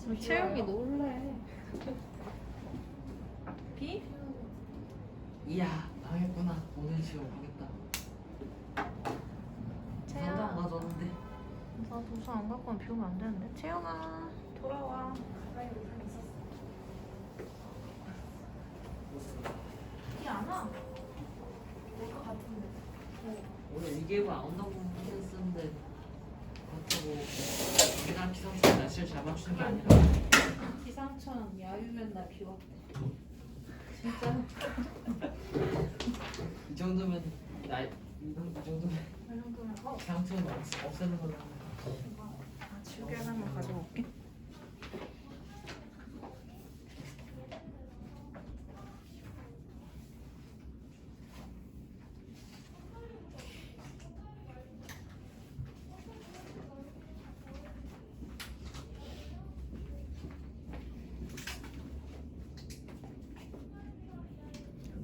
지금 채영이 놀래. B? 이야 망했구나. 오늘 시험 하겠다. 채영. 상담 가져왔는데. 나 도서 안 갖고 오면 비우면 안 되는데. 채영아 돌아와. B 안 와. 올것 같은데. 오늘 일기예보 안 온다고 했었는데 그렇다고 내가 기상청 날씨를 잘 맞추는 게 아니라 기상청 야유면 나 비웠대. 진짜? 이 정도면 이 정도면 이 정도면 기상청 없애는 걸로. 아, 지우개 하나만 가져올게.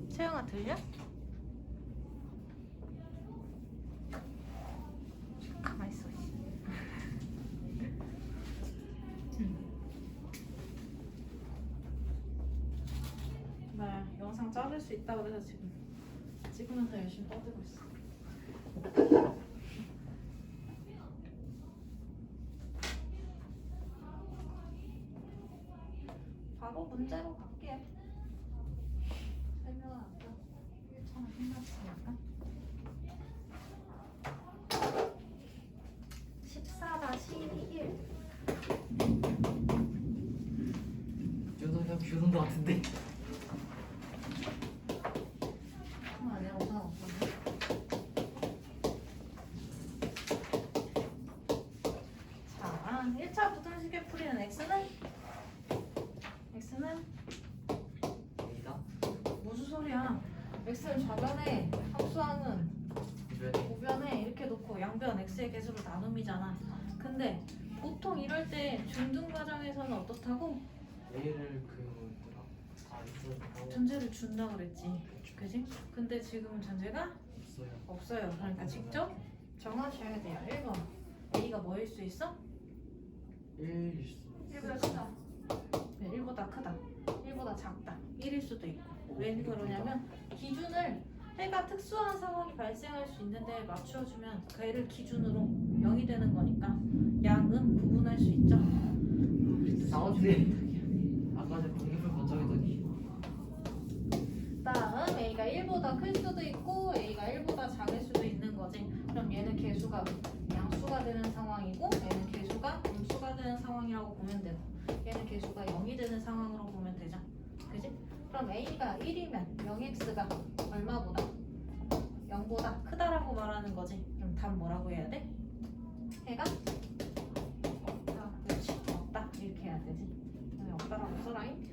채영아 들려? 가만 있어. 나 영상 자를 수 있다고 그래서 지금 찍으면서 열심히 떠들고 있어. 바로 문제로 갈게요. 설명은 안 돼. 1차는 끝났으니까. 14-1. 이 정도면 비오는 것 같은데. 아니야, 우산 없었네. 자, 1차 부등식의 풀이는 x는 아니다. 무슨 소리야? x는 좌변에, 함수항은 주변에 우변에 이렇게 놓고 양변 x의 개수로 나눔이잖아. 근데 보통 이럴 때 중등 과정에서는 어떻다고? A를 그 뭐더라? 있어. 전제를 준다 그랬지. 그지? 근데 지금은 전제가 없어요. 없어요. 그러니까 직접 정하셔야 돼요. 1번 a가 뭐일 수 있어? 1일 수. 1보다 크다. 네, 1보다 크다. 1보다 작다. 1일 수도 있고. 왜 그러냐면 기준을 해가 특수한 상황이 발생할 수 있는데 맞춰주면 그 애를 기준으로 0이 되는 거니까 양은 구분할 수 있죠. 나머지 아까 전에 공개풀 번쩍이더니 다음 a가 1보다 클 수도 있고 a가 1보다 작을 수도 있는 거지. 그럼 얘는 개수가 양수가 되는 상황이고 얘는 개수가 음수가 되는 상황이라고 보면 되고 얘는 개수가 0이 되는 상황으로 보면 되죠. 그지? 그럼 a가 1이면 0x가 얼마보다? 0보다 크다라고 말하는 거지. 그럼 답 뭐라고 해야 돼? 해가 없다. 그렇지. 없다. 이렇게 해야 되지. 여기 없다라고 써라잉.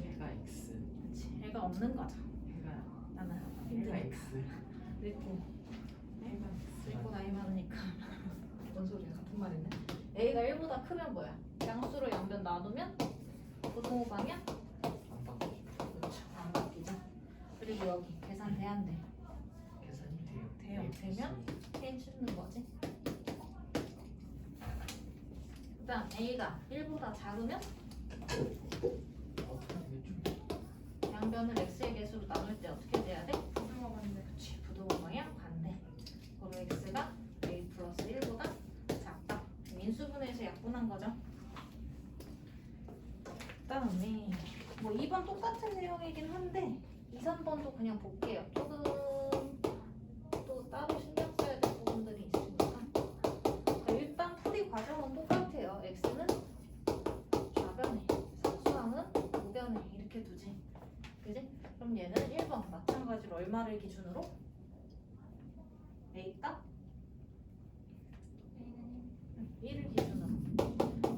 해가 X. 그렇지. 해가 없는 거죠. 해가 나는 해가 힘들어. X. 그리고 해가 X. 그리고 나이 많으니까 뭔 소리야? 같은 말이네. a가 1보다 크면 뭐야? 양수로 양변 나누면 부등호 방향? 안 바꿔줘. 그렇죠. 안 바뀌죠. 그리고 여기 계산 돼 안 돼? 계산이 돼요. 돼요. 되면 해주는 거지. 그다음 a가 1보다 작으면 양변을 x의 개수로 나눌 때 어떻게 돼야 돼? 부등호 반대. 그렇지. 부등호 방향 반대. 그럼 x가 a 플러스 1보다 작다. 인수분해에서 약분한 거죠. 그다음에 뭐 2번 똑같은 내용이긴 한데 2, 3번도 그냥 볼게요. 조금 또 따로 신경 써야 될 부분들이 있으니까. 자, 일단 풀이 과정은 똑같아요. x는 좌변에, 상수항은 우변에 이렇게 두지. 그지? 그럼 얘는 1번 마찬가지로 얼마를 기준으로? a 값? 1을 기준으로.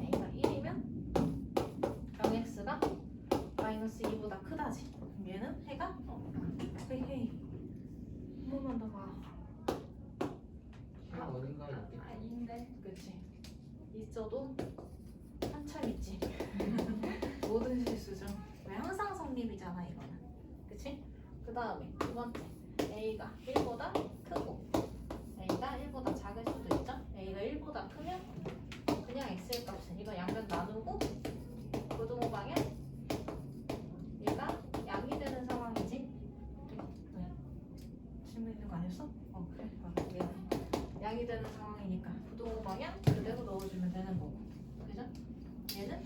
a가 1이면 0x가 마이너스 2보다 크다지. 그럼 얘는 해가 헤이 한 번만 더 봐. 해가 어딘가에 있겠다. 아닌데. 그치? 있어도 한참 있지. 모든 실수죠. 왜 항상 성립이잖아 이거는. 그치? 그 다음에 두 번째 a가 1보다 크고 a가 1보다 작을 수도 있죠. a가 1보다 크면 그냥 x의 값은 이거 양변 나누고 얘는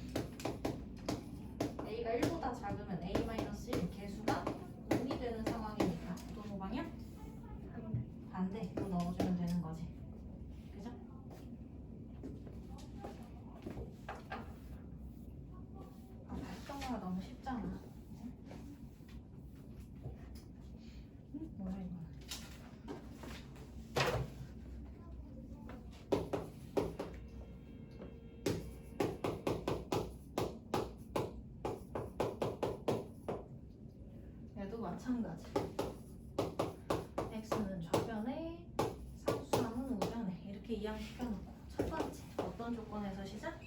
a가 1보다 작으면 a-1 개수가 0이 되는 상황이니까 부등호 방향 반대 이거 넣어주면 되는 거지. 그죠? 아, 했던 거가 너무 쉽잖아. 응? 뭐야 이거? 얘도 마찬가지. x는 좌변에, 상수함은 우변에 이렇게 이항시켜놓고 첫 번째 어떤 조건에서 시작?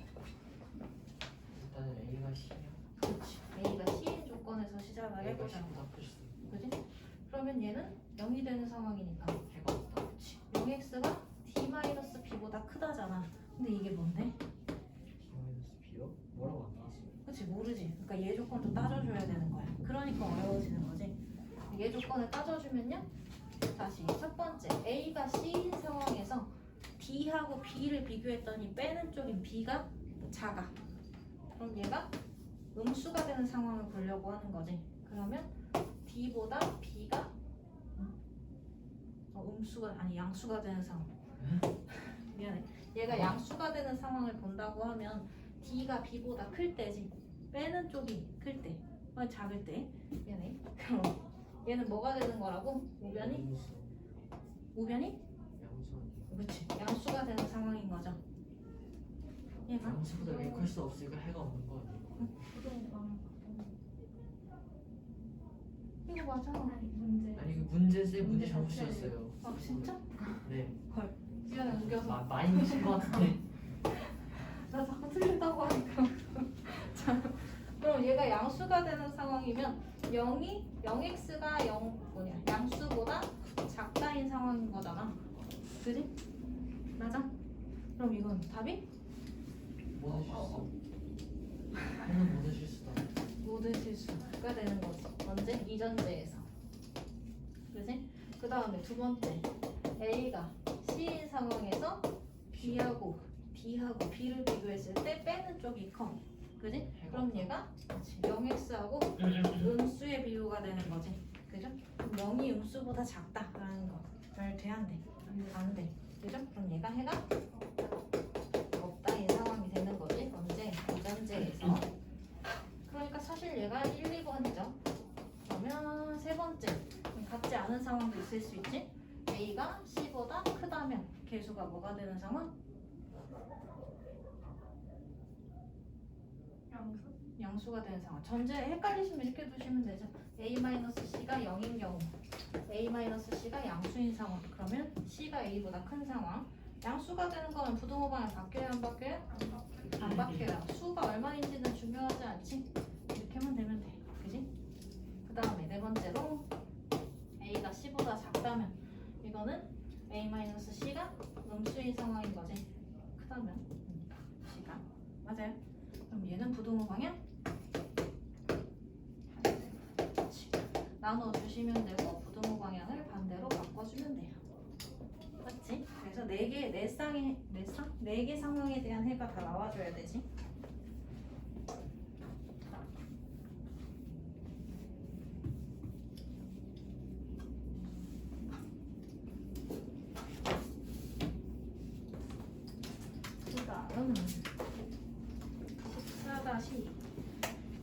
일단은 A가 C야. 그렇지. a가 c인 조건에서 시작을 A가 해보자. C보다 클수 그지? 그러면 얘는 0이 되는 상황이니까 해가 없다. 그렇지. 0x가 d-b보다 크다잖아. 근데 이게 뭔데? B요? 뭐라고 안 나왔어? 그치 모르지. 그러니까 얘 조건도 따져줘야 되는 거야. 그러니까 어려워지는 거지. 얘 조건을 따져주면요. 다시 첫 번째 A가 C인 상황에서 D하고 B를 비교했더니 빼는 쪽인 B가 작아. 그럼 얘가 음수가 되는 상황을 보려고 하는 거지. 그러면 D보다 B가 음수가 아니 양수가 되는 상황. 미안해. 얘가 양수가 되는 상황을 본다고 하면 D가 B보다 클 때지. 빼는 쪽이 클 때, 작을 때. 미안해. 그럼 얘는 뭐가 되는 거라고? 우변이? 우변이? 양수. 그렇지. 양수가 되는 상황인 거죠. 얘가? 양수보다 왜 클 수 없으니까 해가 없는 거 아니야? 부동방 이거 맞아. 문제. 아니 그 문제 잘못 쓰셨어요. 아 진짜? 네. 헐. 미안해 웃겨서. 많이 미친 것 같은데. 나 자꾸 틀린다고 하니까. 자, 그럼 얘가 양수가 되는 상황이면 0x가 0 양수보다 작다인 상황인 거잖아. 그지? 맞아? 그럼 이건 답이? 모든 실수. 해는 모든 실수다. 모든 실수가 되는 거지. 언제? 이전제에서. 그지? 그 다음에 두 번째 A가 C인 상황에서 B하고 D하고 B를 비교했을 때 빼는 쪽이 커. 그지? 그럼 얘가 0x하고 음수의 비교가 되는 거지. 그죠? 그럼 0이 음수보다 작다라는 거. 별 돼? 안 돼? 안 돼. 그죠? 그럼 얘가 해가 없다인 상황이 되는 거지. 언제? 이전제에서. 그러니까 사실 얘가 1, 2번이죠. 그러면 세 번째. 같지 않은 상황도 있을 수 있지. A가 C보다 크다면 개수가 뭐가 되는 상황? 양수? 양수가 되는 상황. 전제 헷갈리시면 이렇게 두시면 되죠. A-C가 0인 경우 A-C가 양수인 상황. 그러면 C가 A보다 큰 상황. 양수가 되는 거는 부등호 방향 바뀌어요? 안 바뀌어요? 안 바뀌어요. 수가 얼마인지는 중요하지 않지? 이렇게만 되면 돼. 그지? 그 다음에 네 번째로 A가 C보다 작다면 이거는 A-C가 음수인 상황인 거지. 크다면 C가 맞아요. 그럼 얘는 부등호 방향 그렇지. 나눠주시면 되고 부등호 방향을 반대로 바꿔주면 돼요. 맞지? 그래서 네 개 상황에 대한 해가 다 나와줘야 되지. 그 다음 14-2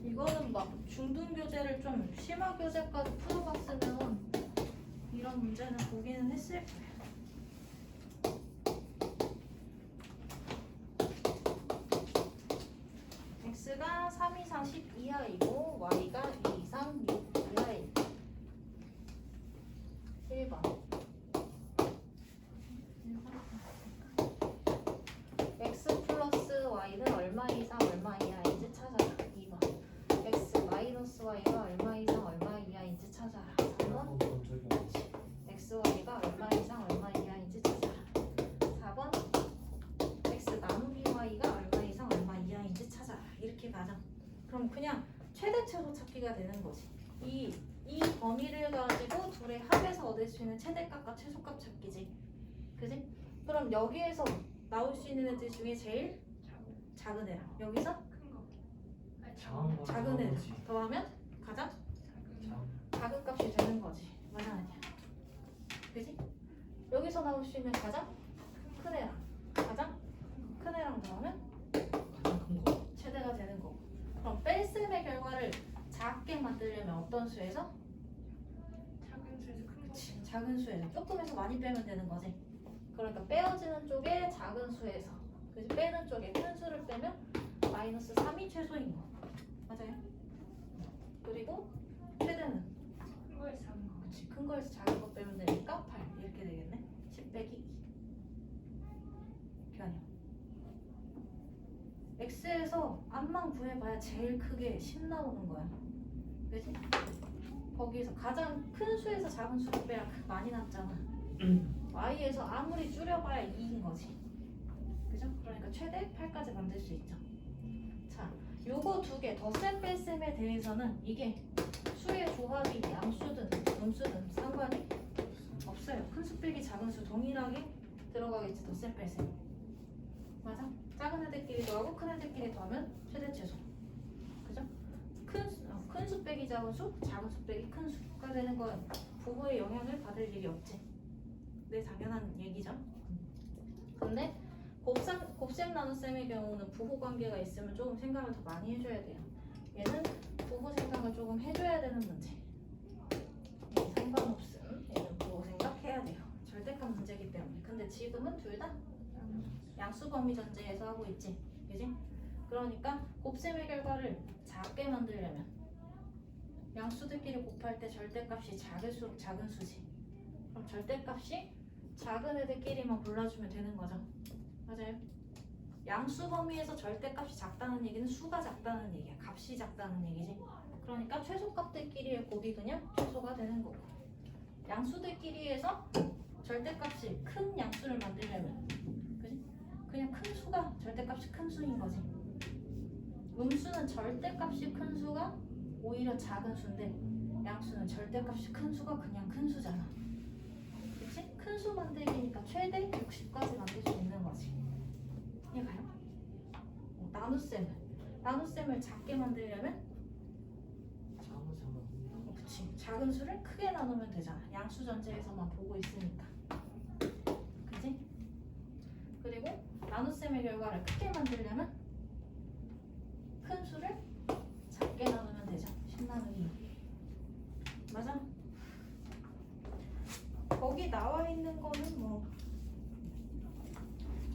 이거는 막 중등 교재를 좀 심화 교재까지 풀어봤으면 이런 문제는 보기는 했을 거예요. x가 3 이상 10 이하이고 y가 2 이상 6 이하이고 1번 x 플러스 y는 얼마 이상 얼마 이하인지 찾아라. 2번 x 마이너스 y가 얼마 이상 얼마 이하인지 찾아라. 3번 x y가 얼마 이상 얼마 이하인지 찾아라. 4번 x 나누기 y가 얼마 이상 얼마 이하인지 찾아라. 이렇게 가자. 그럼 그냥 최대 최소 찾기가 되는 거지. 이 범위를 가지고 둘의 합에서 얻을 수 있는 최대값과 최소값 찾기지. 그지? 그럼 여기에서 나올 수 있는 애들 중에 제일 작은 애랑 여기서 작은 거 작은 애들 더하면 가장 작은 값이 되는 거지. 맞아 아니야? 그지? 여기서 나올 수 있는 가장 큰 애랑 가장 큰 애랑 더하면 가장 큰 거. 최대가 되는 거고. 그럼 뺄셈의 결과를 작게 만들려면 어떤 수에서? 작은 수에서 큰 거. 그치, 작은 수에서 조금에서 많이 빼면 되는 거지. 그러니까 빼어지는 쪽에 작은 수에서, 그치? 빼는 쪽에 큰 수를 빼면 마이너스 3이 최소인 거. 맞아요? 그리고 최대는 큰 거에서 작은 거. 그치, 큰 거에서 작은 거 빼면 되니까 8 이렇게 되겠네. 10 빼기 2 이렇게 아니야. X에서 앞만 구해봐야 제일 크게 10 나오는 거야. 그치? 거기에서 가장 큰 수에서 작은 수를 빼야 많이 남잖아. Y에서 아무리 줄여봐야 2인 거지. 그죠? 그러니까 최대 8까지 만들 수 있죠. 자, 요거 두 개, 덧셈 뺄셈에 대해서는 이게 수의 조합이 양수든 음수든 상관이 없어요. 큰 수 빼기 작은 수 동일하게 들어가겠지. 덧셈 뺄셈. 맞아? 작은 애들끼리 더하고 큰 애들끼리 더하면 최대 최소. 그죠? 큰 수 빼기 작은 수, 작은 수 빼기 큰 수가 되는 건 부호의 영향을 받을 일이 없지. 네, 당연한 얘기죠. 근데 곱셈 나눗셈의 경우는 부호 관계가 있으면 조금 생각을 더 많이 해줘야 돼요. 얘는 부호 생각을 조금 해줘야 되는 문제. 얘는 상관없음. 얘는 부호 생각해야 돼요. 절대값 문제이기 때문에. 근데 지금은 둘 다 양수 범위 전제에서 하고 있지. 그지? 그러니까 곱셈의 결과를 작게 만들려면 양수들끼리 곱할 때 절대값이 작을수록 작은 수지. 그럼 절대값이 작은 애들끼리만 골라주면 되는 거죠. 맞아요? 양수 범위에서 절대값이 작다는 얘기는 수가 작다는 얘기야. 값이 작다는 얘기지. 그러니까 최소값들끼리의 곱이 그냥 최소가 되는 거고, 양수들끼리에서 절대값이 큰 양수를 만들려면 그지? 그냥 큰 수가 절대값이 큰 수인 거지. 음수는 절대값이 큰 수가 오히려 작은 수인데 양수는 절대값이 큰 수가 그냥 큰 수잖아. 그치? 큰 수 만들기니까 최대 60까지 만들 수 있는 거지. 이해가요? 나눗셈을 작게 만들려면 그치, 작은 수를 크게 나누면 되잖아. 양수 전제에서만 보고 있으니까. 그치? 그리고 나눗셈의 결과를 크게 만들려면 큰 수를 작게 나누면 되죠. 10 나누기 2. 맞아? 거기 나와 있는 거는 뭐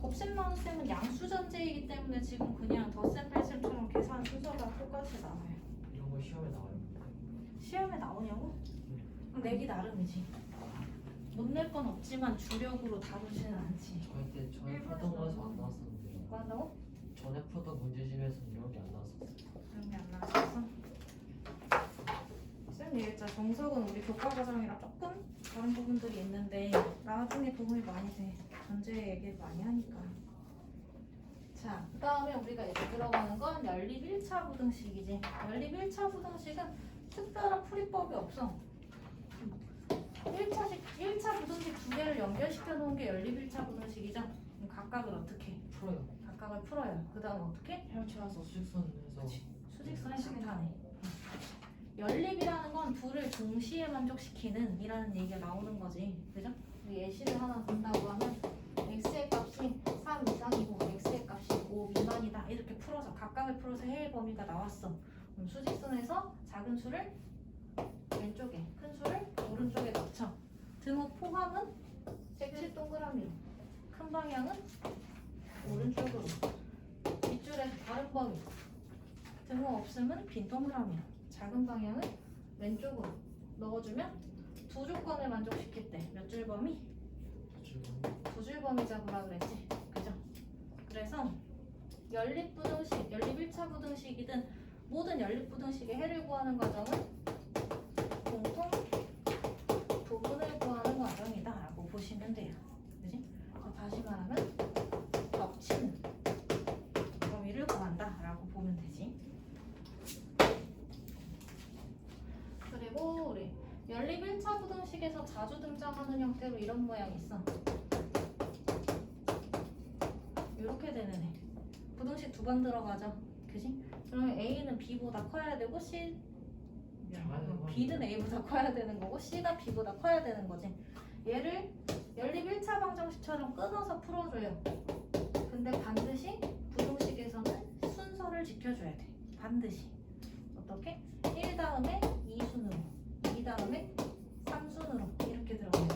곱셈 나눗셈은 양수 전제이기 때문에 지금 그냥 덧셈 뺄셈처럼 계산 순서가 똑같이 나와요. 이런 거 시험에 나와요. 시험에 나오냐고? 그럼 내기 나름이지. 못 낼 건 없지만 주력으로 다루지는 않지. 저희 때 전에 풀던 거에서 안 나왔었는데. 뭐 한다고? 전에 풀던 문제집에서는 이런 게 안 나왔었어요. 그런 게 안 나왔어? 쌤 얘기했자 정석은 우리 교과 과정이랑 조금 다른 부분들이 있는데 나중에 도움이 많이 돼. 전제 얘기를 많이 하니까. 자, 그 다음에 우리가 이제 들어가는 건 연립 1차 부등식이지. 연립 1차 부등식은 특별한 풀이법이 없어. 1차 부등식 두 개를 연결시켜 놓은 게 연립 1차 부등식이죠. 그럼 각각을 어떻게? 풀어요. 각각을 풀어요. 그 다음 어떻게? 헤어쳐서 수직선에서 수직선에 장타네. 연립이라는 건 둘을 동시에 만족시키는 이라는 얘기가 나오는 거지. 그죠? 예시를 하나 든다고 하면 x의 값이 3 이상이고 x의 값이 5 미만이다. 이렇게 풀어서 각각을 풀어서 해일 범위가 나왔어. 그럼 수직선에서 작은 수를 왼쪽에, 큰 수를 오른쪽에 넣죠. 등호 포함은 색칠 동그라미로, 큰 방향은 오른쪽으로, 뒷줄에서 다른 범위, 등호 없음은 빈 동그라미로, 작은 방향은 왼쪽으로 넣어주면 두 조건을 만족시킬 때 몇 줄 범위? 두 줄 범위 잡으라 그랬지. 그죠? 그래서 연립 부등식, 연립 1차 부등식이든 모든 연립 부등식의 해를 구하는 과정은 공통 부분을 구하는 과정이다 라고 보시면 돼요. 그지? 다시 말하면 겹치는 범위를 구한다 라고 보면 되지. 그리고 우리 연립 1차 부등식에서 자주 등장하는 형태로 이런 모양이 있어. 이렇게 되는 애. 부등식 두 번 들어가죠. 그지? 그러면 A는 B보다 커야 되고 작아지는 B는 A보다 커야 되는 거고 C가 B보다 커야 되는 거지. 얘를 연립 1차 방정식처럼 끊어서 풀어줘요. 근데 반드시 부등식에서는 순서를 지켜줘야 돼. 반드시. 어떻게? 1 다음에 2순으로, 2 다음에 3순으로 이렇게 들어가야 돼.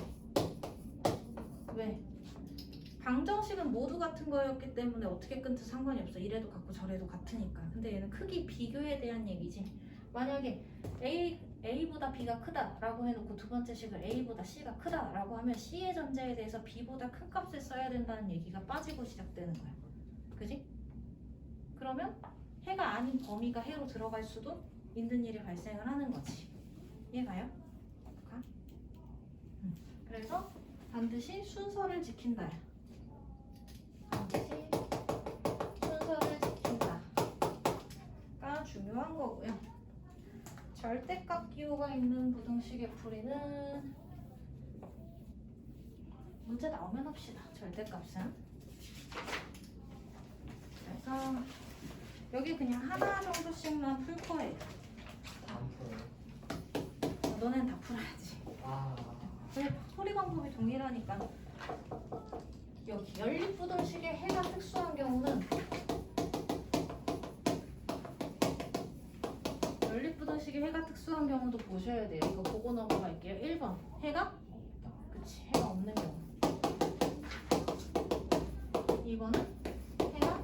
왜? 방정식은 모두 같은 거였기 때문에 어떻게 끊든 상관이 없어. 이래도 같고 저래도 같으니까. 근데 얘는 크기 비교에 대한 얘기지. 만약에 A보다 B가 크다라고 해놓고 두 번째 식을 A보다 C가 크다라고 하면 C의 전제에 대해서 B보다 큰 값을 써야 된다는 얘기가 빠지고 시작되는 거야. 그지? 그러면 해가 아닌 범위가 해로 들어갈 수도 있는 일이 발생을 하는 거지. 이해가요? 가? 그래서 반드시 순서를 지킨다. 반드시 순서를 지킨다가 중요한 거고요. 절대값 기호가 있는 부등식의 풀이는 문제 나오면 합시다. 절대값은. 그래서 여기 그냥 하나 정도씩만 풀 거예요. 안 풀어요. 너넨 다 풀어야지. 아. 왜 풀이 방법이 동일하니까. 여기 연립부등식의 해가 특수한 경우는 연립부등식의 해가 특수한 경우도 보셔야 돼요. 이거 보고 넘어갈게요. 1번 해가? 그치, 해가 없는 경우. 2번은 해가?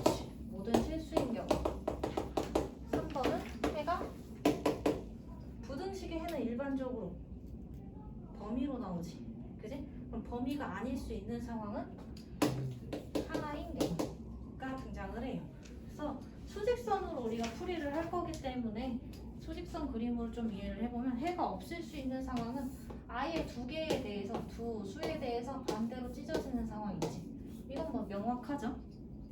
그치, 모든 실수인 경우. 3번은 해가? 부등식의 해는 일반적으로 범위로 나오지. 그지? 그럼 범위가 아닐 수 있는 상황은 하나인 경우가 등장을 해요. 그래서 수직선으로 우리가 풀이를 할 거기 때문에 수직선 그림으로 좀 이해를 해보면 해가 없을 수 있는 상황은 아예 두 개에 대해서, 두 수에 대해서 반대로 찢어지는 상황이지. 이건 뭐 명확하죠?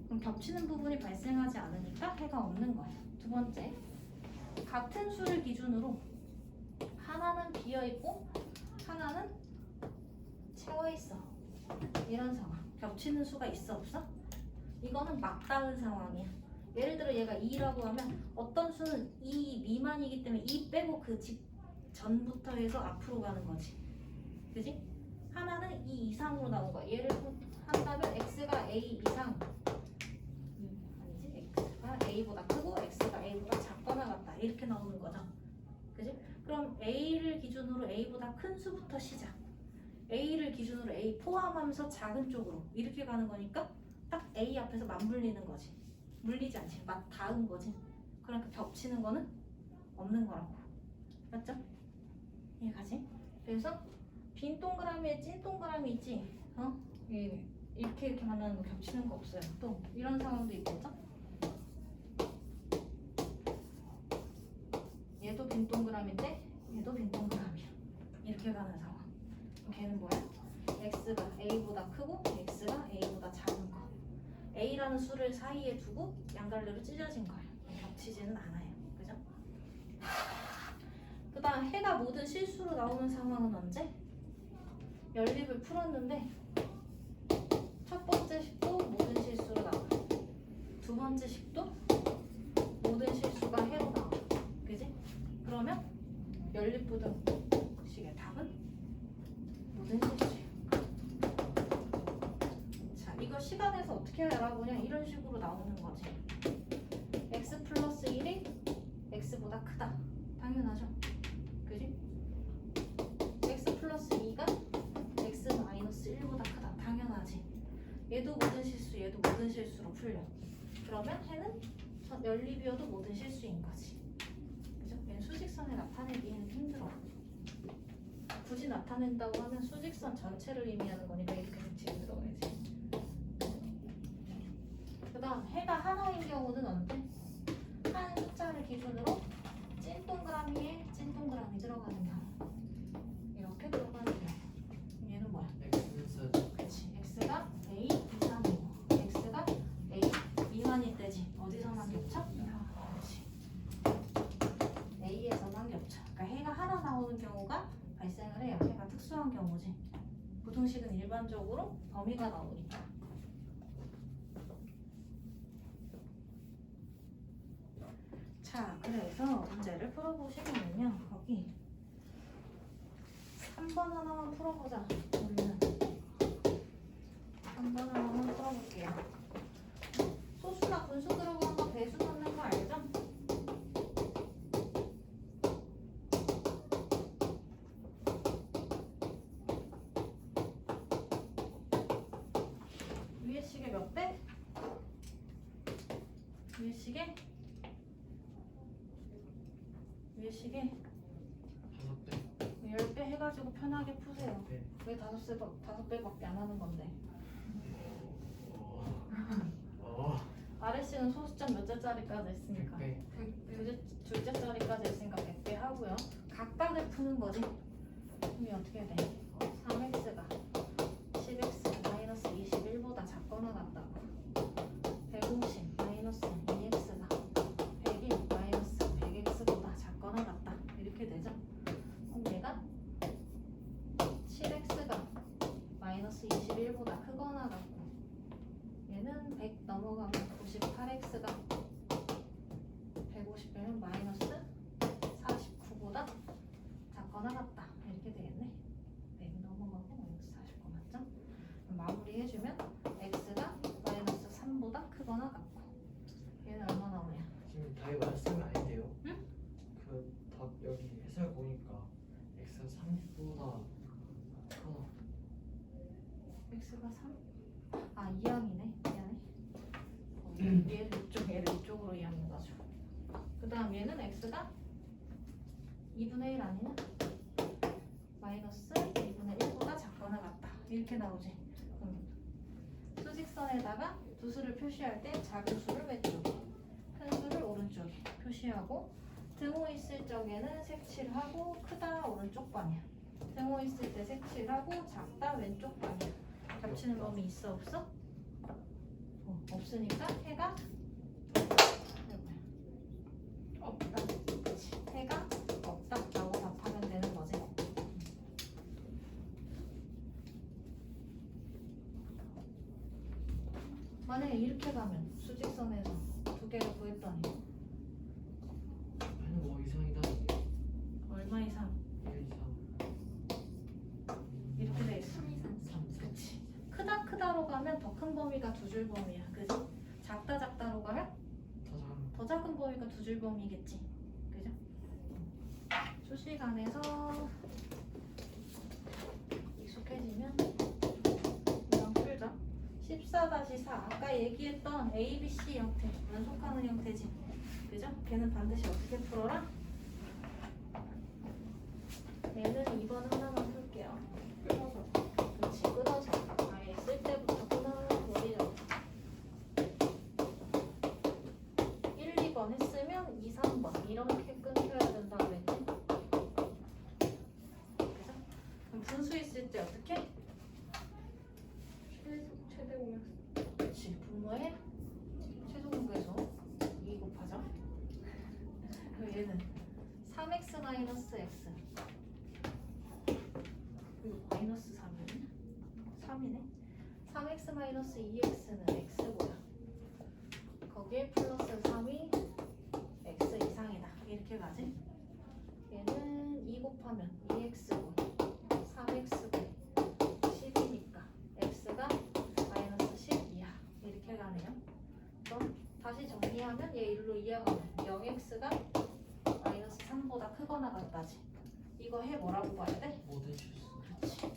그럼 겹치는 부분이 발생하지 않으니까 해가 없는 거예요. 두 번째, 같은 수를 기준으로 하나는 비어있고 하나는 채워있어. 이런 상황. 겹치는 수가 있어 없어? 이거는 맞닿은 상황이야. 예를 들어 얘가 2라고 하면 어떤 수는 2 미만이기 때문에 2 빼고 그 전부터 해서 앞으로 가는 거지. 그지? 하나는 2 이상으로 나온 거야. 예를 한다면 x가 a 이상 아니지? x가 a보다 크고 x가 a보다 작거나 같다. 이렇게 나오는 거죠. 그지? 그럼 a를 기준으로 a보다 큰 수부터 시작. a를 기준으로 a 포함하면서 작은 쪽으로 이렇게 가는 거니까 딱 a 앞에서 맞물리는 거지. 물리지 않지. 맞닿은 거지. 그러니까 겹치는 거는 없는 거라고. 맞죠? 이해가지? 그래서 빈 동그라미에 찐 동그라미 있지? 이렇게 만나는 거 겹치는 거 없어요. 또 이런 상황도 있겠죠? 얘도 빈 동그라미인데 얘도 빈 동그라미야. 이렇게 가는 상황. 걔는 뭐야? x가 a보다 크고 x가 a보다 작은 거. a라는 수를 사이에 두고 양갈래로 찢어진 거예요. 겹치지는 않아요. 그죠? 그 다음 해가 모든 실수로 나오는 상황은 언제? 연립을 풀었는데 첫 번째 식도 모든 실수로 나와요. 두 번째 식도 모든 실수가 해로 나와요. 그지? 그러면 연립부등식의 답은 모든 실수예요. 자, 이거 시간에서 어떻게 알아보냐? 이런 식으로 나오는 거지. x 플러스 1이 x보다 크다. 당연하죠. 그지? x 플러스 2가 x 마이너스 1보다 크다. 당연하지. 얘도 모든 실수, 얘도 모든 실수로 풀려. 그러면 해는 연립이어도 모든 실수인 거지. 그죠? 얘는 수직선에 나타내기에는 힘들어. 굳이 나타낸다고 하면 수직선 전체를 의미하는 거니까 이렇게 같이 들어가야지. 그 다음 해가 하나인 경우는 언제? 한 숫자를 기준으로 찐 동그라미에 찐 동그라미 들어가는 경우. 이렇게 들어가는 경우. 얘는 뭐야? X는 그치. x가 a 이상이고 x가 a 미만일 때지. 어디서만 겹쳐? 그렇지. a에서만 겹쳐. 그러니까 해가 하나 나오는 경우가 발생을 해요. 해가 특수한 경우지. 부등식은 일반적으로 범위가 나오니까. 자, 그래서 문제를 풀어보시면요. 거기 3번 하나만 풀어보자. 우리는 3번 하나만 풀어볼게요. 소수나 분수 들어간 거 배수 넣는 거 알죠? 위에 시계 몇 배? 위에 시계? 위에 시계 5배. 10배 해가지고 편하게 푸세요. 네. 왜 5배밖에 안 하는 건데? 아래씨는 소수점 몇 자짜리까지 있으니까 100배. 둘째 자리까지 있으니까 100배 하고요. 각각을 푸는 거지. 그럼 어떻게 돼? 3x가 10x 마이너스 21보다 작거나 같다고. 150 마이너스 2x가 101 마이너스 100x보다 작거나 같다. 이렇게 되죠? 그럼 얘가 7x가 마이너스 21보다 크거나 같고 얘는 100 넘어가면 98x가 150배면 마이너스 49보다 작거나 같다. 이렇게 되겠네. 100 넘어가고 마이너스 49 맞죠? 그럼 마무리해주면 x가 마이너스 3보다 크거나 같고 얘는 얼마 나오냐? 지금 답이 말씀이 아닌데요? 응? 그 답 여기 해설 보니까 x 3보다 크거나 x가 3? 아 이항이네. 미안해. 얘를 이쪽으로 이항해가지고 그 다음 얘는 x가 2분의 1 아니냐? 마이너스 2분의 1보다 작거나 같다. 이렇게 나오지. 수직선에다가 두 수를 표시할 때 작은 수를 왼쪽에 큰 수를 오른쪽에 표시하고 등호 있을 적에는 색칠하고 크다 오른쪽 방향 등호 있을 때 색칠하고 작다 왼쪽 방향 겹치는 범위 있어 없어? 없으니까 해가 없다. 그치. 해가 없다라고 답하면 되는 거지. 만약에 이렇게 가면 수직선에서 두 개를 구했더니 얘는 뭐 이상이다. 얼마 이상? 1 이상. 이렇게 돼 있어. 3 그치. 크다로 가면 더 큰 범위가 두 줄 범위야. 그지? 작다로 가면 더 작은 범위가 두 줄 범위겠지. 그죠? 수시간에서 익숙해지면 이런 풀자. 14-4 아까 얘기했던 ABC 형태 연속하는 형태지. 그죠? 걔는 반드시 어떻게 풀어라? 얘는 2번 하나만 풀게요. 끊어서. 그렇지, 끊어서. 아예 쓸 때부터 끊어버리자. 1, 2번 했으면 2, 3번 이렇게 끊겨야 된다 그랬지? 그죠? 그럼 분수 있을 때 어떻게? 최대 공약. 그렇지, 분모에 최소 공배수 2 곱하죠. 그럼 얘는 3x 마이너스 x 이거 마이너스 3이네? 3이네? 3x 마이너스 2x는 x고요. 거기에 플러스 3이 x 이상이다. 이렇게 가지? 얘는 2 곱하면 2x고 3x고 10이니까 x가 마이너스 10 이하. 이렇게 가네요. 그럼 다시 정리하면 얘 일로 이어가면 0x가 마이너스 3보다 크거나 같다지. 이거 해 뭐라고 봐야 돼? 모든 실수. 그렇지.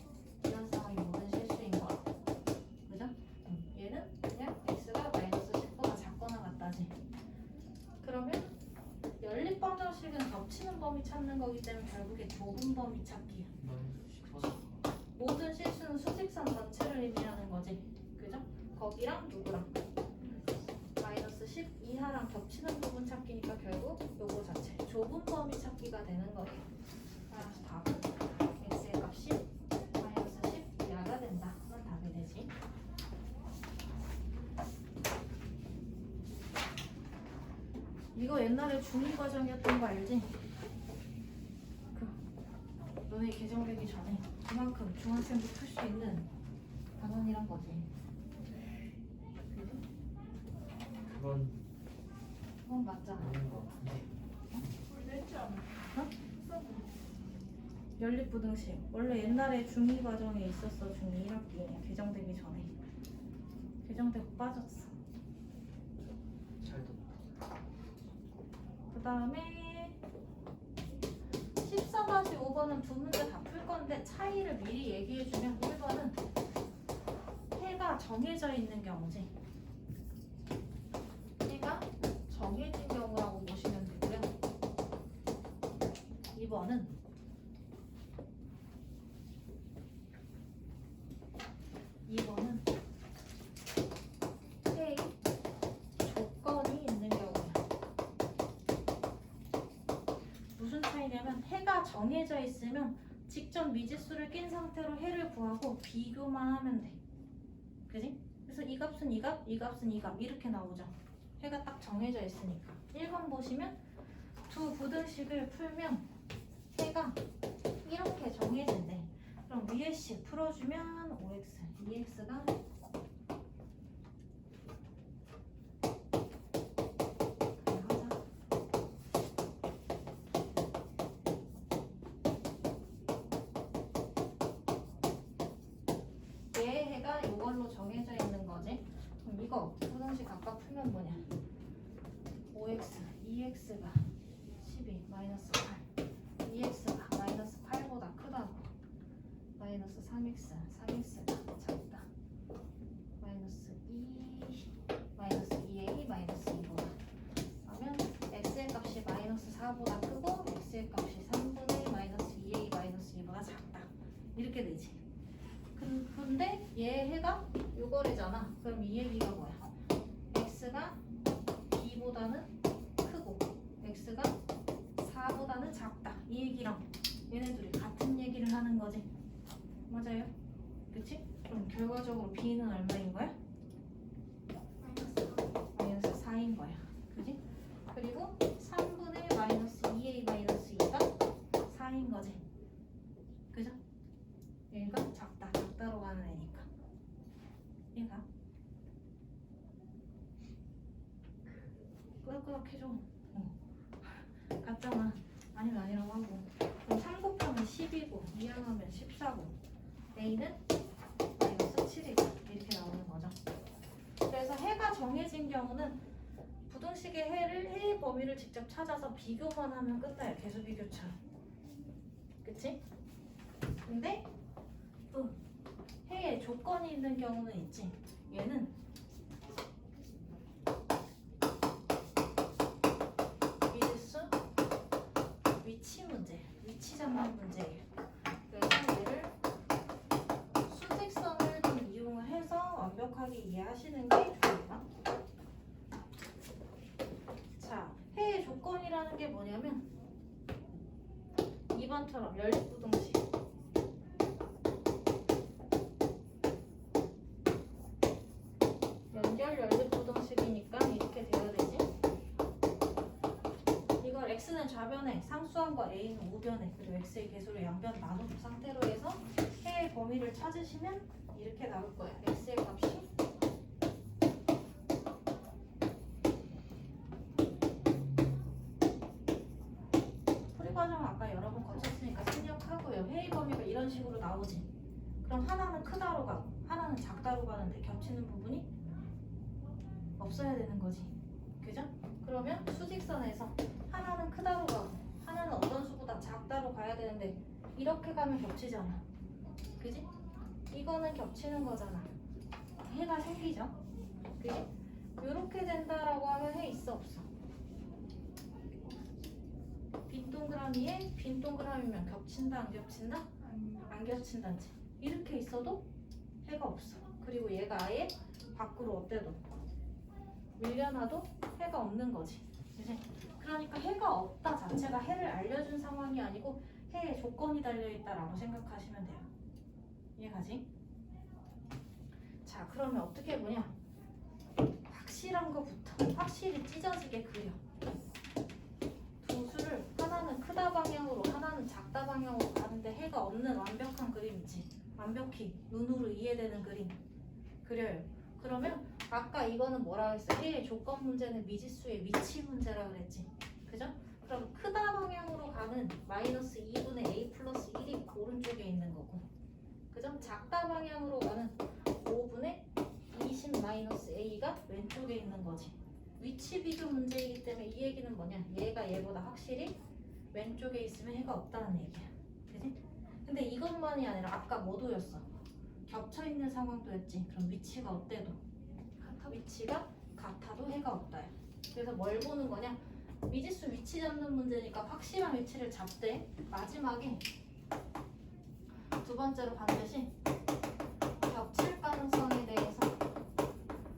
이런 상황이 모든 실수인 거야. 그죠? 얘는 그냥 x가 마이너스 10보다 작거나 같다지. 그러면 연립방정식은 겹치는 범위 찾는 거기 때문에 결국에 좁은 범위 찾기. 모든 실수는 수직선 전체를 의미하는 거지. 그죠? 거기랑 누구랑? 마이너스 10 이하랑 겹치는 부분 찾기니까 결국 요거 자체 좁은 범위 찾기가 되는 거예요. 따라서 답은 x의 값이 마이너스 10 이하가 된다. 그건 답이 되지. 이거 옛날에 중2 과정이었던 거 알지? 너네 개정되기 전에 그만큼 중학생도 풀 수 있는 단원이란 거지. 그죠? 그건 그건 맞잖아. 아닌 것 같은데. 우리 냈지 않아? 연립부등식. 원래 옛날에 중2 과정에 있었어. 중2 1학기에 개정되기 전에. 개정되고 빠졌어. 잘 뒀다. 그 다음에 14-5번은 두 문제 다 풀 건데 차이를 미리 얘기해주면 1번은 해가 정해져 있는 경우지. 해가 정해진 경우라고 보시면 되고요. 2번은 해의 조건이 있는 경우야. 무슨 차이냐면 해가 정해져 있으면 직접 미지수를 낀 상태로 해를 구하고 비교만 하면 돼. 그지? 그래서 이 값은 이 값, 이 값은 이 값 이렇게 나오죠. 해가 딱 정해져 있으니까. 1번 보시면 두 부등식을 풀면 해가 이렇게 정해진대. 그럼 위에 식 풀어주면 5x, 2x가 얘 해가 이걸로 정해져 있는 거지. 그럼 이거 부등식 아까 풀면 뭐냐? 5x, 2x가 12 마이너스 8, 2x가 마이너스 8보다 크다고. 마이너스 3x, 3x가 작다. 마이너스 2, 마이너스 2a, 마이너스 2보다. 그러면 x의 값이 마이너스 4보다 크고 x의 값이 3분의 마이너스 2a, 마이너스 2보다 작다. 이렇게 되지. 근데 얘 해가 요거래잖아. 그럼 이 얘기가 뭐야? x가 b보다는 크고 x가 4보다는 작다. 이 얘기랑 얘네들이 같은 얘기를 하는 거지. 맞아요? 그치? 그럼 결과적으로 b는 얼마인 거야? 마이너스 4인 거야. 그지? 그리고 3분의 마이너스 2a 마이너스 2가 4인 거지. 그죠? 얘가 작다로 가는 애니까. 얘가 끄덕끄덕 해줘. 같잖아. 아니면 아니라고 하고. 그럼 3 곱하면 10이고 2항하면 14고 A는 마이너스 7이고 이렇게 나오는 거죠. 그래서 해가 정해진 경우는 부등식의 해의 범위를 직접 찾아서 비교만 하면 끝나요. 계수 비교처럼. 그치? 근데 또 해에 조건이 있는 경우는 있지. 얘는 미지수 위치 문제, 위치 잡는 문제예요. 그래서 얘를 수직선을 좀 이용을 해서 완벽하게 이해하시는 게 좋아요. 자, 해의 조건이라는 게 뭐냐면 2번처럼 연립부등식. 연결 연립부등식이니까 이렇게 되어야 되지. 이걸 x는 좌변에, 상수항과 a는 우변에, 그리고 x의 개수를 양변 나눠준 상태로 해서 해의 범위를 찾으시면 이렇게 나올 거예요. x의 값이 풀이 과정은 아까 여러 번 거쳤으니까 생략하고요. 해의 범위가 이런 식으로 나오지. 그럼 하나는 크다로 가고 하나는 작다로 가는데 겹치는 부분이 없어야 되는 거지. 그죠? 그러면 수직선에서 하나는 크다로 가고 하나는 어떤 수보다 작다로 가야 되는데 이렇게 가면 겹치잖아. 그지? 이거는 겹치는 거잖아. 해가 생기죠? 그지? 이렇게 된다라고 하면 해 있어 없어? 빈 동그라미에 빈 동그라미면 겹친다 안 겹친다? 안 겹친다지. 이렇게 있어도 해가 없어. 그리고 얘가 아예 밖으로 어때도 밀려나도 해가 없는 거지. 그치? 그러니까 해가 없다 자체가 해를 알려준 상황이 아니고 해의 조건이 달려있다라고 생각하시면 돼요. 이해가지? 자, 그러면 어떻게 보냐? 확실한 거부터 확실히 찢어지게 그려. 두 수를 하나는 크다 방향으로 하나는 작다 방향으로 가는데 해가 없는 완벽한 그림이지. 완벽히 눈으로 이해되는 그림 그려요. 그러면 아까 이거는 뭐라 했어? K의 조건 문제는 미지수의 위치 문제라 그랬지. 그죠? 그럼 크다 방향으로 가는 마이너스 2분의 A 플러스 1이 오른쪽에 있는 거고, 그죠? 작다 방향으로 가는 5분의 20 마이너스 A가 왼쪽에 있는 거지. 위치 비교 문제이기 때문에 이 얘기는 뭐냐? 얘가 얘보다 확실히 왼쪽에 있으면 해가 없다는 얘기야. 그지? 근데 이것만이 아니라 아까 뭐도였어? 겹쳐 있는 상황도였지. 그럼 위치가 어때도? 위치가 같아도 해가 없다야. 그래서 뭘 보는 거냐? 미지수 위치 잡는 문제니까 확실한 위치를 잡되 마지막에 두 번째로 반드시 겹칠 가능성에 대해서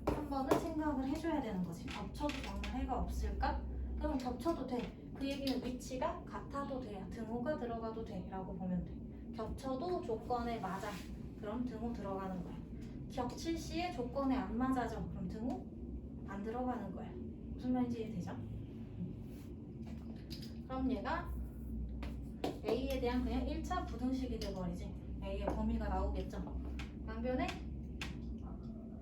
한 번은 생각을 해줘야 되는 거지. 겹쳐도 정말 해가 없을까? 그럼 겹쳐도 돼. 그 얘기는 위치가 같아도 돼야 등호가 들어가도 돼 라고 보면 돼. 겹쳐도 조건에 맞아. 그럼 등호 들어가는 거야. 겹칠 시에 조건에 안 맞아져. 그럼 등호 안 들어가는 거야. 무슨 말인지 이해되죠? 그럼 얘가 A에 대한 그냥 1차 부등식이 돼버리지. A의 범위가 나오겠죠. 양변에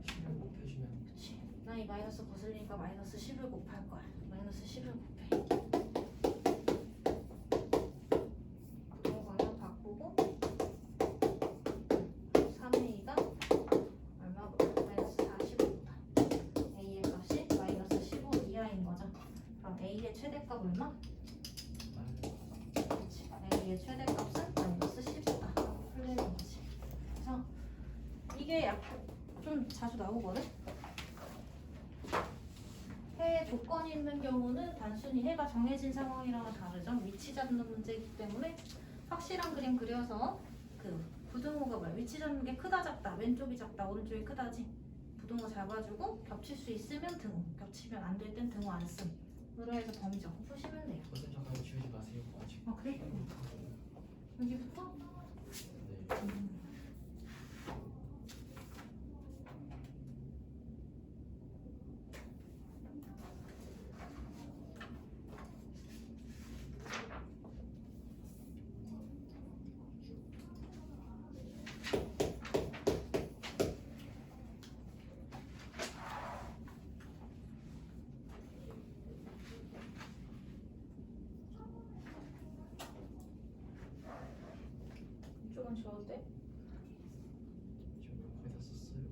10을 곱해주면 그치. 나 이 마이너스 거슬리니까 마이너스 10을 곱할 거야. 마이너스 10을 곱해. 부등호 방향 바꾸고 3A가 얼마보다? 마이너스 45보다. A의 값이 마이너스 15 이하인 거죠. 그럼 A의 최대값 얼마? 그치. A의 최대값은 마이너스 15다. 풀리는 거지. 그래서 이게 약간 좀 자주 나오거든? 해의 조건이 있는 경우는 단순히 해가 정해진 상황이랑은 다르죠. 위치 잡는 문제이기 때문에 확실한 그림 그려서 그 부등호가 뭐야? 위치 잡는 게 크다 작다, 왼쪽이 작다, 오른쪽이 크다지. 부등호 잡아주고 겹칠 수 있으면 등호, 겹치면 안 될 땐 등호 안 씀. 으로 해서 범위 적고 푸시면 돼요. 선생님 잠깐 지우지 마세요. 아직. 그래? 여기부터? 네. 이쪽은 지워도 돼? 지금 거의 다 썼어요.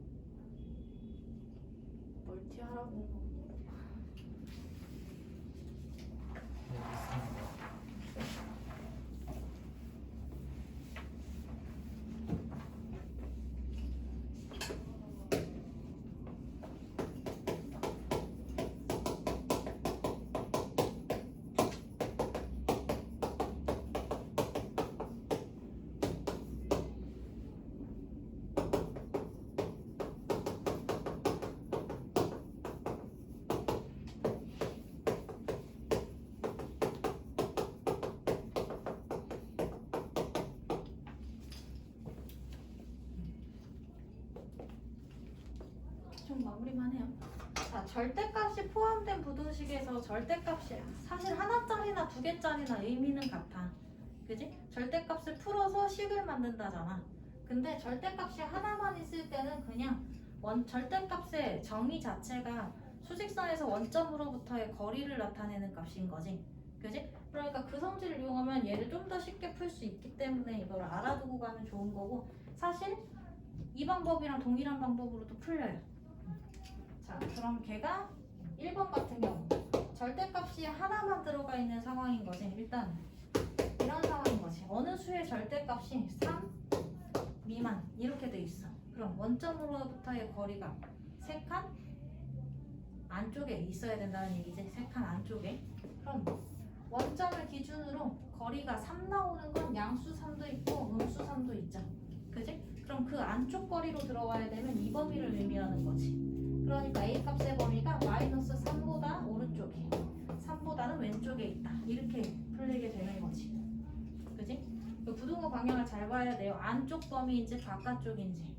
멀티하라고. 네, 됐습니다. 좀 마무리만 해요. 자, 절대값이 포함된 부등식에서 절대값이 사실 하나짜리나 두 개짜리나 의미는 같아. 그지? 절대값을 풀어서 식을 만든다잖아. 근데 절대값이 하나만 있을 때는 그냥 절대값의 정의 자체가 수직선에서 원점으로부터의 거리를 나타내는 값인 거지. 그지? 그러니까 그 성질을 이용하면 얘를 좀 더 쉽게 풀 수 있기 때문에 이걸 알아두고 가면 좋은 거고, 사실 이 방법이랑 동일한 방법으로도 풀려요. 자, 그럼 걔가 1번 같은 경우 절대값이 하나만 들어가 있는 상황인 거지. 일단 이런 상황인 거지. 어느 수의 절대값이 3 미만 이렇게 돼 있어. 그럼 원점으로부터의 거리가 3칸 안쪽에 있어야 된다는 얘기지. 3칸 안쪽에. 그럼 원점을 기준으로 거리가 3 나오는 건 양수 3도 있고 음수 3도 있죠. 그지? 그럼 그 안쪽 거리로 들어와야 되면 이 범위를 의미하는 거지. 그러니까 A 값의 범위가 마이너스 3보다 오른쪽에, 3보다는 왼쪽에 있다. 이렇게 풀리게 되는 거지. 그지? 그 부등호 방향을 잘 봐야 돼요. 안쪽 범위인지 바깥쪽인지.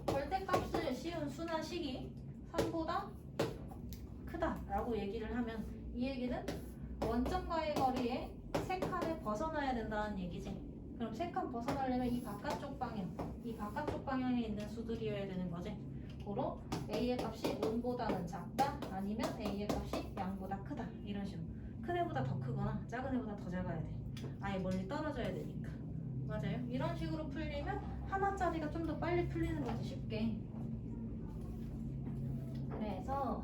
절대값을 씌운 순환 식이 3보다 크다라고 얘기를 하면 이 얘기는 원점과의 거리에 3칸을 벗어나야 된다는 얘기지. 그럼 3칸 벗어나려면 이 바깥쪽 방향에 있는 수들이어야 되는 거지. 고로 a의 값이 음보다는 작다 아니면 a의 값이 양보다 크다 이런 식으로 큰 애보다 더 크거나 작은 애보다 더 작아야 돼. 아예 멀리 떨어져야 되니까. 맞아요. 이런 식으로 풀리면 하나짜리가 좀 더 빨리 풀리는 거지 쉽게. 그래서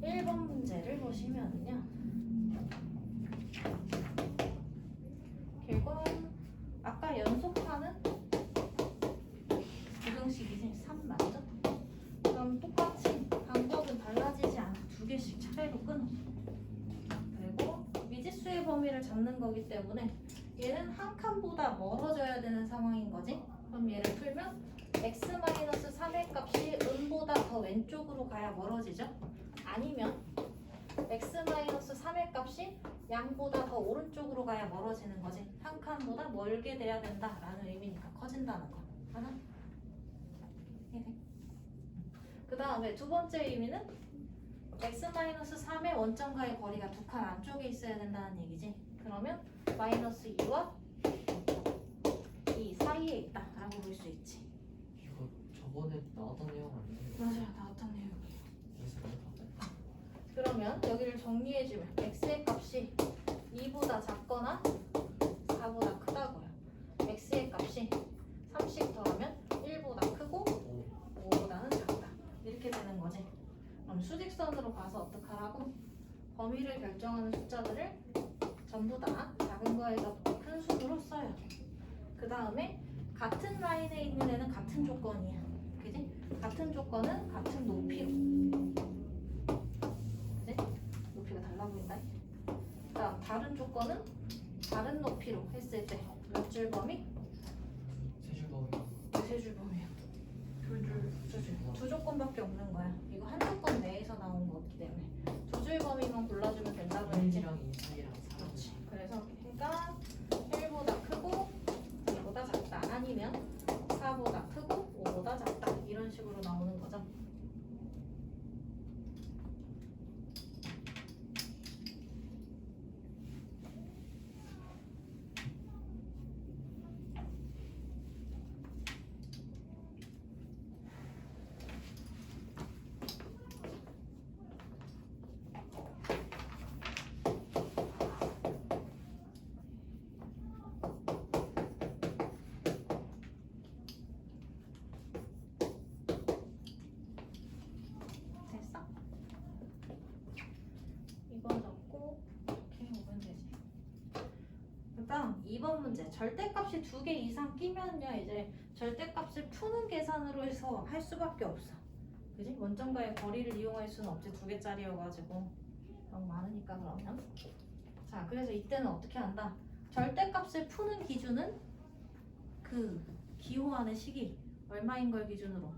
1번 문제를 보시면은요. 결국 아까 연속하는 부등식이지 3 맞죠? 그럼 똑같이 방법은 달라지지 않아. 두 개씩 차례로 끊어. 그리고 미지수의 범위를 잡는 거기 때문에 얘는 한 칸보다 멀어져야 되는 상황인 거지. 그럼 얘를 풀면 x-3의 값이 음보다 더 왼쪽으로 가야 멀어지죠. 아니면 x-3의 값이 양보다 더 오른쪽으로 가야 멀어지는 거지. 한 칸보다 멀게 돼야 된다라는 의미니까 커진다는 거. 하나? 그 다음에 두 번째 의미는 x-3의 원점과의 거리가 두 칸 안쪽에 있어야 된다는 얘기지. 그러면 마이너스 2와 2 사이에 있다라고 볼 수 있지. 이거 저번에 나왔던 내용 아니에요? 맞아요. 나왔던 내용이에요. 그래서 내가 그러면 여기를 정리해주면 x의 값이 2보다 작거나 4보다 크다고요. x의 값이 3씩 더하면 1보다 크고 5보다는 작다. 이렇게 되는 거지. 그럼 수직선으로 봐서 어떡하라고? 범위를 결정하는 숫자들을 전부 다 작은 거에서 큰 수로 써요. 그 다음에 같은 라인에 있는 애는 같은 조건이야. 그지? 같은 조건은 같은 높이로. 그지? 높이가 달라 보인다. 그 다음 다른 조건은 다른 높이로 했을 때 몇 줄 범위? 세줄 범위. 세 줄 범위야. 두 조건밖에 없는 거야. 이거 한 조건 내에서 나온 거기 때문에 두 줄 범위만 골라주면 된다고 했지. 1이랑 2 사이랑 4. 그렇지. 그래서 그러니까 1보다 크고 2보다 작다. 아니면 4보다 크고 5보다 작다. 이런 식으로 나오는 거죠. 됐어? 이번 적고 이렇게 오면 되지. 그다음 2번 문제. 절대값이 2개 이상 끼면요 이제 절대값을 푸는 계산으로 해서 할 수밖에 없어. 그지? 원점과의 거리를 이용할 수는 없지. 2개짜리여가지고 너무 많으니까 그러면. 자, 그래서 이때는 어떻게 한다? 절대값을 푸는 기준은 그 기호하는 식이 얼마인 걸 기준으로